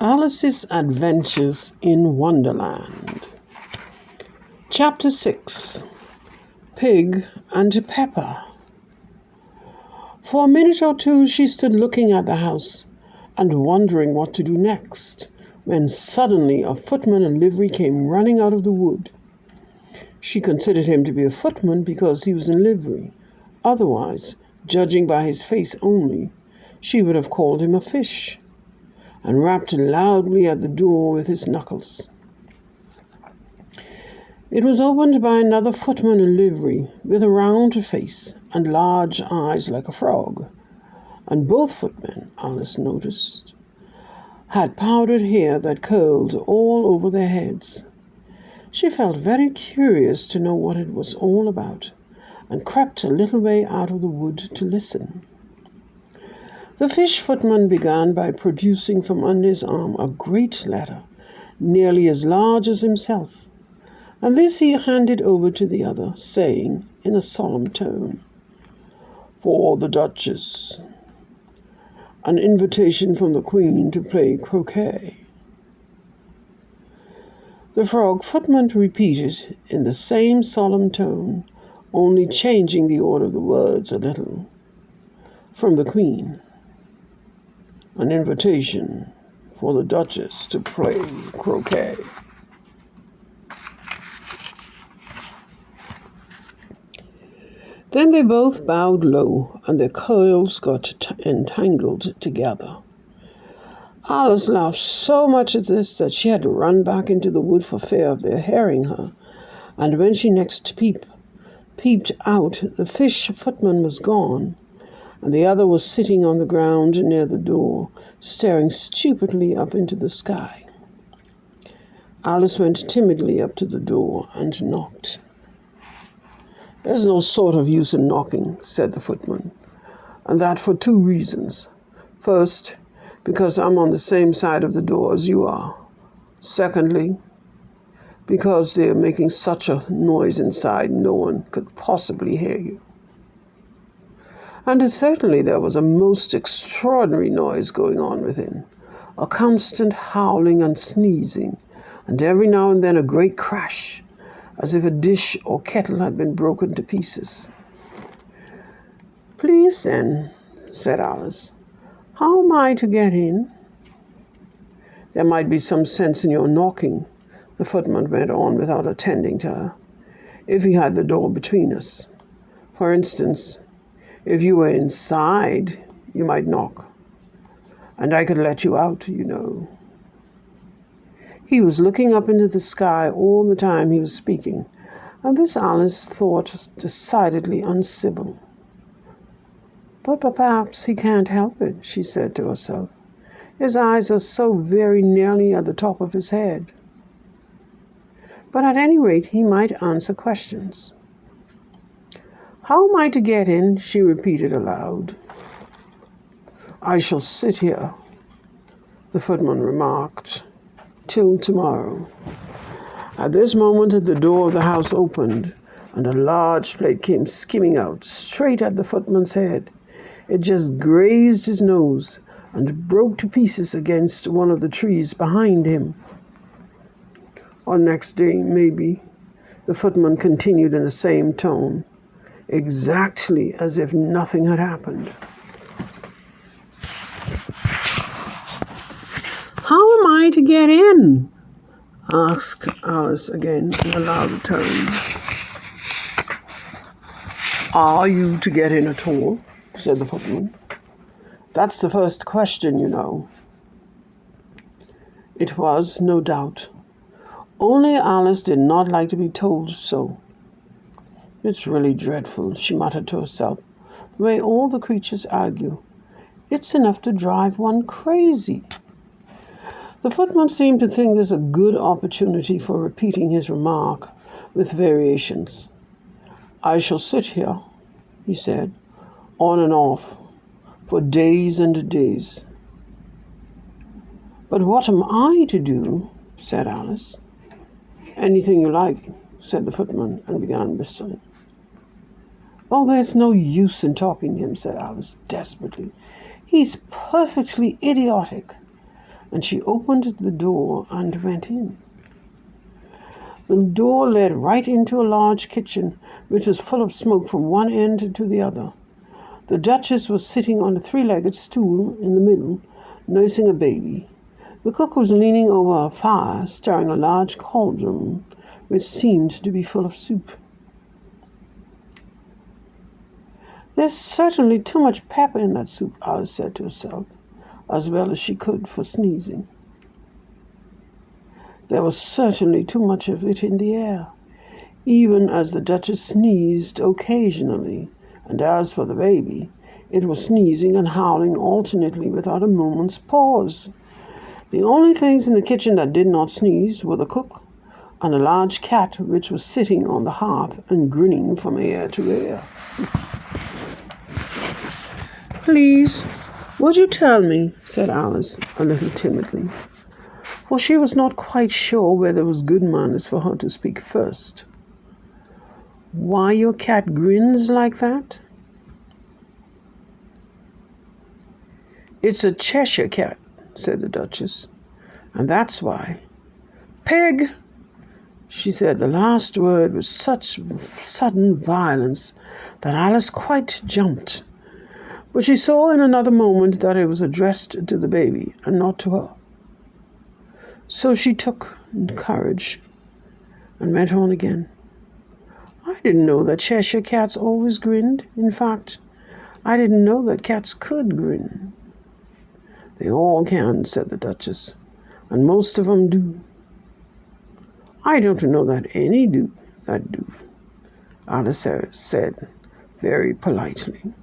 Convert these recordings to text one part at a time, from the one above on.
Alice's Adventures in Wonderland. Chapter 6. Pig and Pepper. For a minute or two she stood looking at the house and wondering what to do next, when suddenly a footman in livery came running out of the wood. She considered him to be a footman because he was in livery. Otherwise, judging by his face only, she would have called him a fish, and rapped loudly at the door with his knuckles. It was opened by another footman in livery, with a round face and large eyes like a frog, and both footmen, Alice noticed, had powdered hair that curled all over their heads. She felt very curious to know what it was all about, and crept a little way out of the wood to listen. The fish footman began by producing from under his arm a great letter, nearly as large as himself, and this he handed over to the other, saying in a solemn tone, "For the Duchess, an invitation from the Queen to play croquet." The frog footman repeated in the same solemn tone, only changing the order of the words a little. "From the Queen, an invitation for the Duchess to play croquet." Then they both bowed low, and their curls got entangled together. Alice laughed so much at this that she had to run back into the wood for fear of their hearing her, and when she next peeped out, the fish footman was gone, and the other was sitting on the ground near the door, staring stupidly up into the sky. Alice went timidly up to the door and knocked. "There's no sort of use in knocking," said the footman, "and that for two reasons. First, because I'm on the same side of the door as you are. Secondly, because they're making such a noise inside no one could possibly hear you." And certainly there was a most extraordinary noise going on within, a constant howling and sneezing, and every now and then a great crash, as if a dish or kettle had been broken to pieces. "Please then," said Alice, "how am I to get in?" "There might be some sense in your knocking," the footman went on without attending to her, "if we had the door between us. For instance, if you were inside, you might knock, and I could let you out, you know." He was looking up into the sky all the time he was speaking, and this Alice thought decidedly uncivil. "But perhaps he can't help it," she said to herself. "His eyes are so very nearly at the top of his head. But at any rate he might answer questions." "How am I to get in?" she repeated aloud. "I shall sit here," the footman remarked, "till tomorrow." At this moment the door of the house opened, and a large plate came skimming out, straight at the footman's head. It just grazed his nose and broke to pieces against one of the trees behind him. "Or next day, maybe," the footman continued in the same tone, exactly as if nothing had happened. "How am I to get in?" asked Alice again in a louder tone. "Are you to get in at all?" said the footman. "That's the first question, you know." It was, no doubt. Only Alice did not like to be told so. "It's really dreadful," she muttered to herself, "the way all the creatures argue. It's enough to drive one crazy." The footman seemed to think this a good opportunity for repeating his remark with variations. "I shall sit here," he said, "on and off, for days and days." "But what am I to do?" said Alice. "Anything you like," said the footman, and began whistling. "Oh, there's no use in talking to him," said Alice desperately. "He's perfectly idiotic. and she opened the door and went in. The door led right into a large kitchen, which was full of smoke from one end to the other. The Duchess was sitting on a three-legged stool in the middle, nursing a baby. The cook was leaning over a fire, stirring a large cauldron, which seemed to be full of soup. "There's certainly too much pepper in that soup," Alice said to herself, as well as she could for sneezing. There was certainly too much of it in the air, even as the Duchess sneezed occasionally, and as for the baby, it was sneezing and howling alternately without a moment's pause. The only things in the kitchen that did not sneeze were the cook and a large cat which was sitting on the hearth and grinning from ear to ear. "Please, would you tell me," said Alice, a little timidly, for she was not quite sure whether it was good manners for her to speak first, "why your cat grins like that?" "It's a Cheshire cat," said the Duchess, "and that's why." "Pig!" She said the last word with such sudden violence that Alice quite jumped, but she saw in another moment that it was addressed to the baby and not to her. So she took courage and went on again. "I didn't know that Cheshire cats always grinned. In fact, I didn't know that cats could grin." "They all can," said the Duchess, "and most of them do." "I don't know that any do that do," Alice said very politely,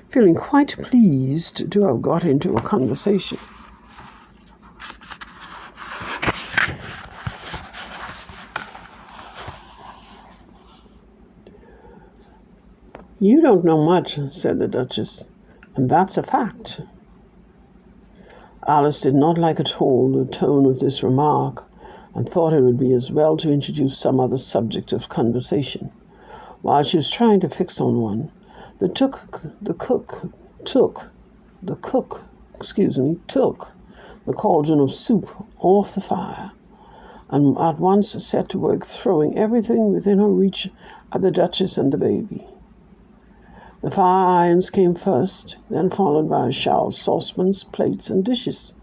feeling quite pleased to have got into a conversation. "You don't know much," said the Duchess, "and that's a fact." Alice did not like at all the tone of this remark, and thought it would be as well to introduce some other subject of conversation. While she was trying to fix on one, the cook took the cauldron of soup off the fire, and at once set to work throwing everything within her reach at the Duchess and the baby. The fire irons came first, then followed by a shower of saucepans, plates, and dishes.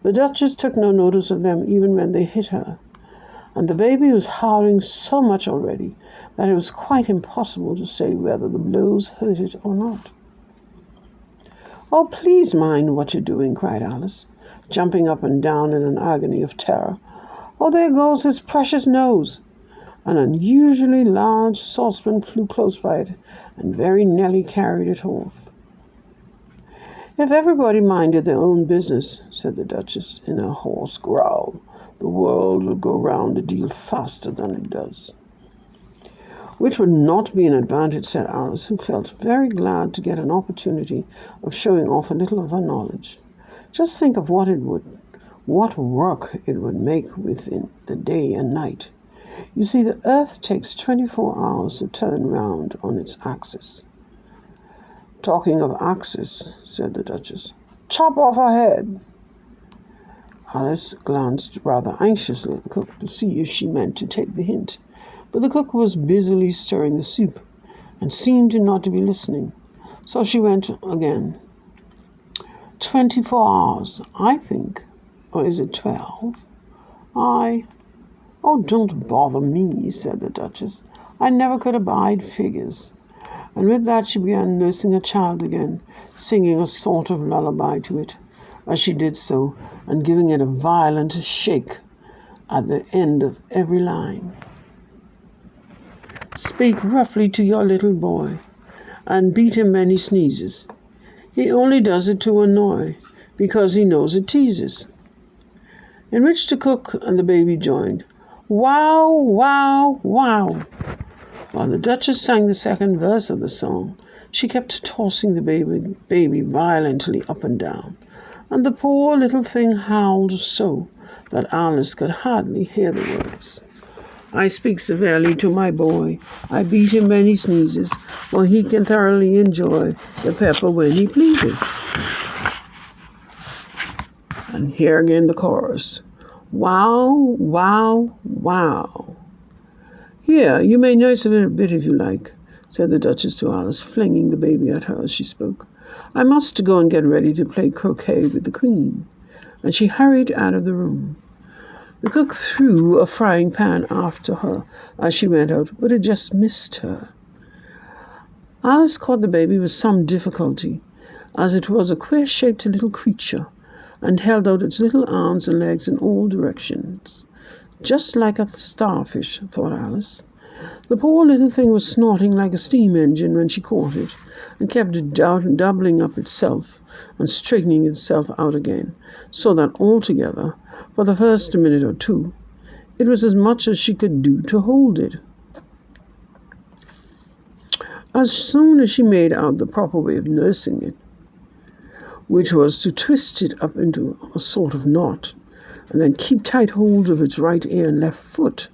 The Duchess took no notice of them even when they hit her, and the baby was howling so much already that it was quite impossible to say whether the blows hurt it or not. "Oh, please mind what you're doing," cried Alice, jumping up and down in an agony of terror. "Oh, there goes his precious nose!" An unusually large saucepan flew close by it, and very nearly carried it off. "If everybody minded their own business," said the Duchess in a hoarse growl, "the world would go round a deal faster than it does." "Which would not be an advantage," said Alice, who felt very glad to get an opportunity of showing off a little of her knowledge. "Just think of what work it would make within the day and night. You see, the earth takes 24 hours to turn round on its axis." "Talking of axis," said the Duchess, "chop off her head." Alice glanced rather anxiously at the cook to see if she meant to take the hint, but the cook was busily stirring the soup and seemed not to be listening. So she went again. 24 hours, I think. Or is it 12? "Oh, don't bother me," said the Duchess. "I never could abide figures." And with that she began nursing her child again, singing a sort of lullaby to it as she did so, and giving it a violent shake at the end of every line. "Speak roughly to your little boy, and beat him when he sneezes. He only does it to annoy, because he knows it teases." In which the cook and the baby joined. "Wow, wow, wow." While the Duchess sang the second verse of the song, she kept tossing the baby violently up and down, and the poor little thing howled so that Alice could hardly hear the words. "I speak severely to my boy. I beat him when he sneezes, for he can thoroughly enjoy the pepper when he pleases." And here again the chorus. Wow, wow, wow. Here, you may nurse a little bit if you like, said the Duchess to Alice, flinging the baby at her as she spoke. I must go and get ready to play croquet with the Queen. And she hurried out of the room. The cook threw a frying pan after her as she went out, but it just missed her. Alice caught the baby with some difficulty, as it was a queer-shaped little creature, and held out its little arms and legs in all directions. Just like a starfish, thought Alice. The poor little thing was snorting like a steam engine when she caught it, and kept doubling up itself and straightening itself out again, so that altogether, for the first minute or two, it was as much as she could do to hold it. As soon as she made out the proper way of nursing it, which was to twist it up into a sort of knot, and then keep tight hold of its right ear and left foot,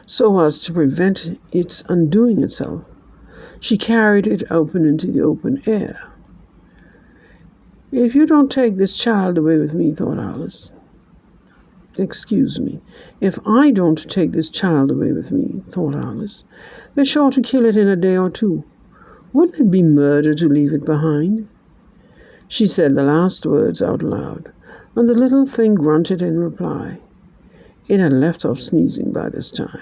so as to prevent its undoing itself, she carried it open into the open air. If you don't take this child away with me, thought Alice. Excuse me, if I don't take this child away with me, thought Alice, they're sure to kill it in a day or two. Wouldn't it be murder to leave it behind? She said the last words out loud, and the little thing grunted in reply. It had left off sneezing by this time.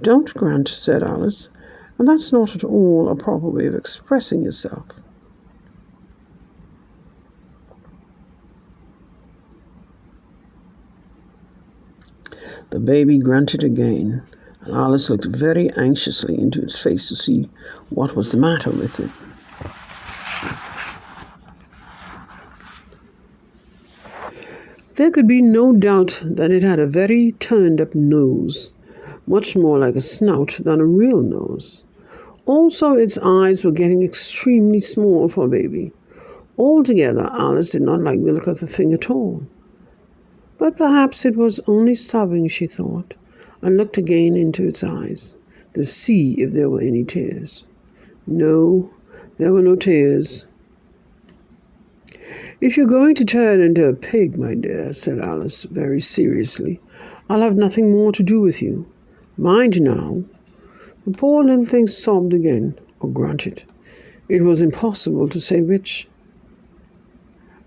Don't grunt, said Alice, and that's not at all a proper way of expressing yourself. The baby grunted again, and Alice looked very anxiously into its face to see what was the matter with it. There could be no doubt that it had a very turned-up nose, much more like a snout than a real nose. Also, its eyes were getting extremely small for a baby. Altogether, Alice did not like the look of the thing at all. But perhaps it was only sobbing, she thought, and looked again into its eyes to see if there were any tears. No, there were no tears. If you're going to turn into a pig, my dear, said Alice very seriously, I'll have nothing more to do with you. Mind now. The poor little thing sobbed again, or grunted. It was impossible to say which.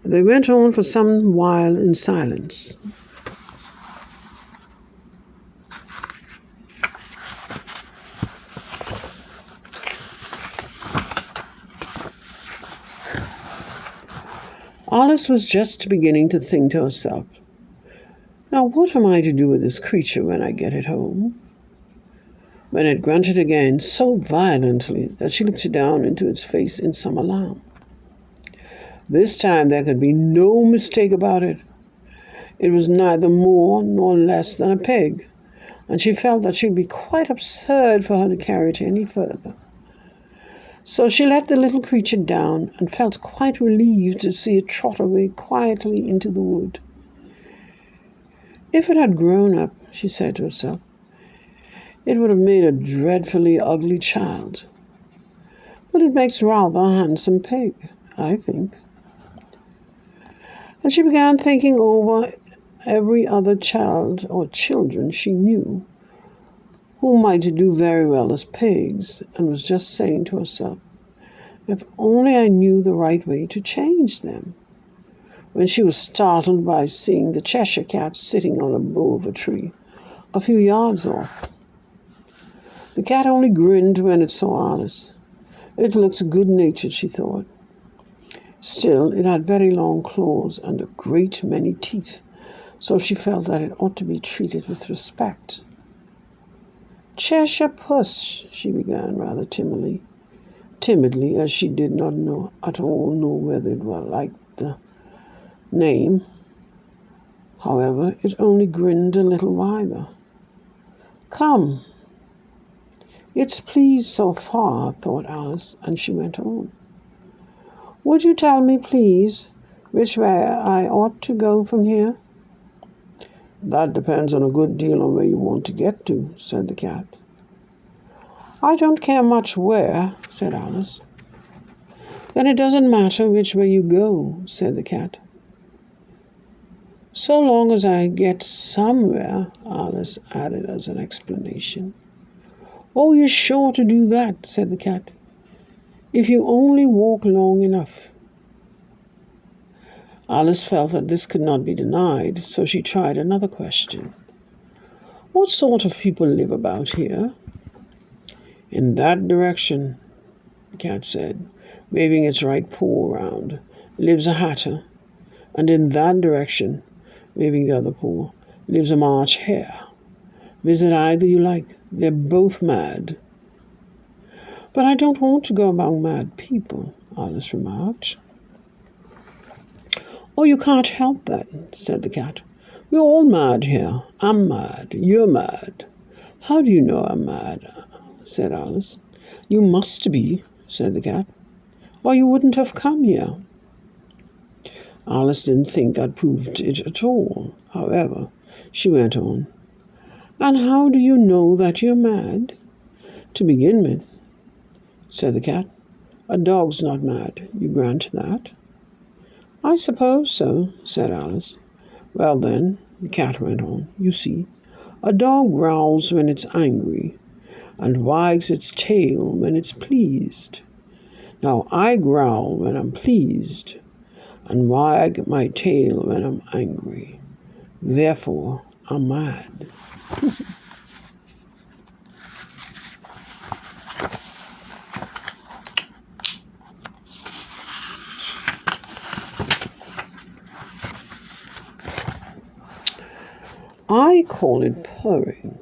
They went on for some while in silence. Alice was just beginning to think to herself, now what am I to do with this creature when I get it home? When it grunted again so violently that she looked down into its face in some alarm. This time there could be no mistake about it. It was neither more nor less than a pig, and she felt that it would be quite absurd for her to carry it any further. So she let the little creature down and felt quite relieved to see it trot away quietly into the wood. If it had grown up, she said to herself, it would have made a dreadfully ugly child. But it makes rather a handsome pig, I think. And she began thinking over every other child or children she knew who might do very well as pigs, and was just saying to herself, if only I knew the right way to change them, when she was startled by seeing the Cheshire Cat sitting on a bough of a tree a few yards off. The cat only grinned when it saw Alice. It looked good-natured, she thought. Still, it had very long claws and a great many teeth, so she felt that it ought to be treated with respect. Cheshire Puss, she began rather timidly, as she did not at all know whether it were like the name. However, it only grinned a little wider. Come. It's pleased so far, thought Alice, and she went on. Would you tell me, please, which way I ought to go from here? That depends on a good deal on where you want to get to, said the cat. I don't care much where, said Alice. Then it doesn't matter which way you go, said the cat. So long as I get somewhere, Alice added as an explanation. Oh, you're sure to do that, said the cat, if you only walk long enough. Alice felt that this could not be denied, so she tried another question. What sort of people live about here? In that direction, the cat said, waving its right paw around, lives a hatter, and in that direction, waving the other paw, lives a March hare. Visit either you like. They're both mad. But I don't want to go among mad people, Alice remarked. Oh, you can't help that, said the cat. We're all mad here. I'm mad. You're mad. How do you know I'm mad? Said Alice. You must be, said the cat, or you wouldn't have come here. Alice didn't think that proved it at all. However, she went on. And how do you know that you're mad? To begin with, said the cat, a dog's not mad. You grant that? I suppose so, said Alice. Well then, the cat went on, you see, a dog growls when it's angry and wags its tail when it's pleased. Now I growl when I'm pleased and wag my tail when I'm angry. Therefore, I'm mad. I call it purring,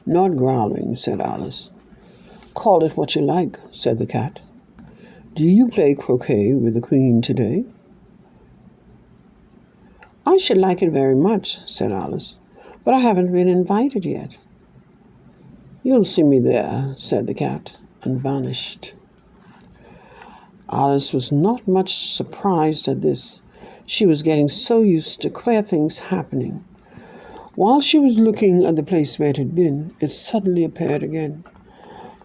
not growling, said Alice. Call it what you like, said the cat. Do you play croquet with the Queen today? I should like it very much, said Alice, but I haven't been invited yet. You'll see me there, said the cat, and vanished. Alice was not much surprised at this. She was getting so used to queer things happening. While she was looking at the place where it had been, it suddenly appeared again.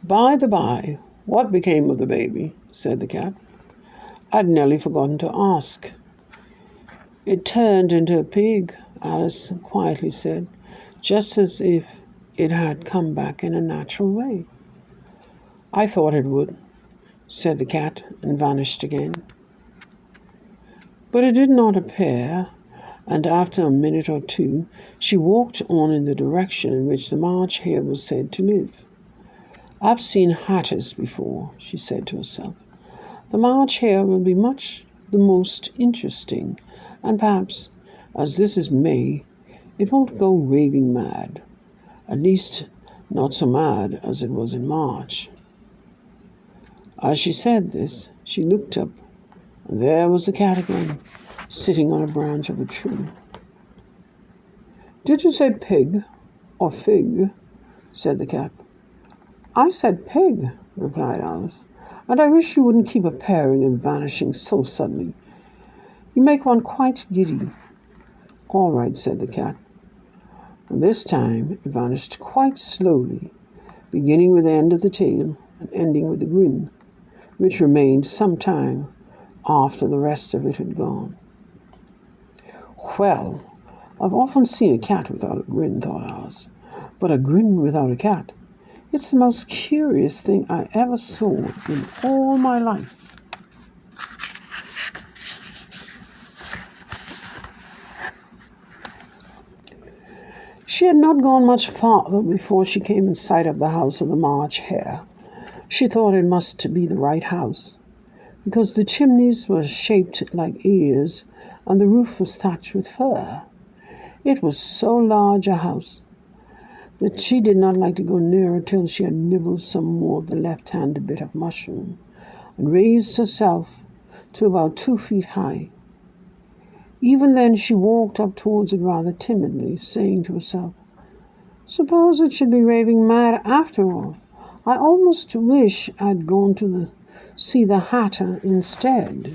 By the by, what became of the baby? Said the cat. I'd nearly forgotten to ask. It turned into a pig, Alice quietly said, just as if it had come back in a natural way. I thought it would, said the cat, and vanished again. But it did not appear, and after a minute or two, she walked on in the direction in which the March hare was said to live. I've seen hatters before, she said to herself. The March hare will be much the most interesting, and perhaps, as this is May, it won't go raving mad. At least, not so mad as it was in March. As she said this, she looked up, and there was the cat again, sitting on a branch of a tree. Did you say pig or fig? Said the cat. I said pig, replied Alice, and I wish you wouldn't keep appearing and vanishing so suddenly. You make one quite giddy. All right, said the cat. And this time it vanished quite slowly, beginning with the end of the tail and ending with a grin, which remained some time after the rest of it had gone. Well, I've often seen a cat without a grin, thought Alice, but a grin without a cat, it's the most curious thing I ever saw in all my life. She had not gone much farther before she came in sight of the house of the March hare. She thought it must be the right house, because the chimneys were shaped like ears and the roof was thatched with fur. It was so large a house that she did not like to go nearer till she had nibbled some more of the left-handed bit of mushroom and raised herself to about 2 feet high. Even then she walked up towards it rather timidly, saying to herself, Suppose it should be raving mad after all. I almost wish I'd gone to see the hatter instead.